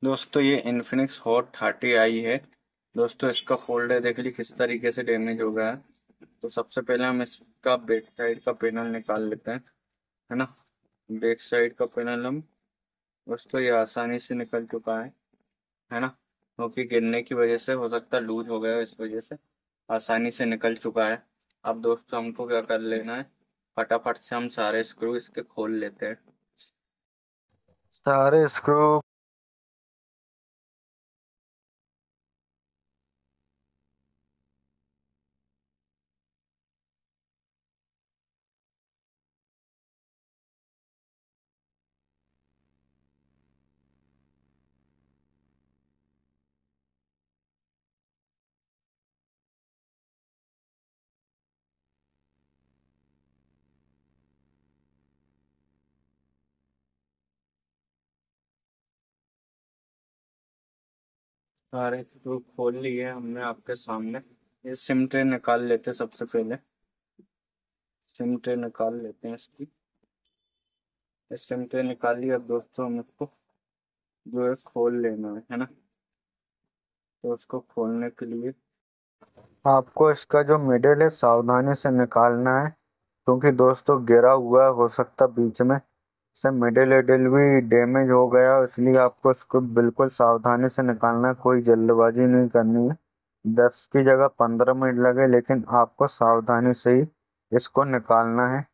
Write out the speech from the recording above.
दोस्तों ये Infinix hot 30i है। दोस्तों इसका फोल्डर देख लीजिए किस तरीके से डैमेज हो गया है। तो सबसे पहले हम इसका बैक साइड का पैनल निकाल लेते हैं, है ना। बैक साइड का पैनल हम दोस्तों ये आसानी से निकल चुका है ना। क्योंकि गिरने की वजह से हो सकता है लूज हो गया है, इस वजह से आसानी से निकल चुका है। अब दोस्तों हमको क्या कर लेना है, फटाफट से हम सारे स्क्रू इसके खोल लेते हैं। सारे स्क्रू सारे स्क्रू खोल लिए हमने आपके सामने। ये सिम ट्रे निकाल लेते हैं सबसे पहले। सिम ट्रे निकाल लेते हैं इसकी। ये सिम ट्रे निकाल लिया। अब दोस्तों हम इसको जो है खोल लेना है ना। तो उसको खोलने के लिए आपको इसका जो मिडिल है सावधानी से निकालना है, क्योंकि दोस्तों गिरा हुआ हो सकता बीच में से मिडिल इडिल भी डैमेज हो गया, इसलिए आपको इसको बिल्कुल सावधानी से निकालना है, कोई जल्दबाजी नहीं करनी है। 10 की जगह 15 मिनट लगे, लेकिन आपको सावधानी से ही इसको निकालना है।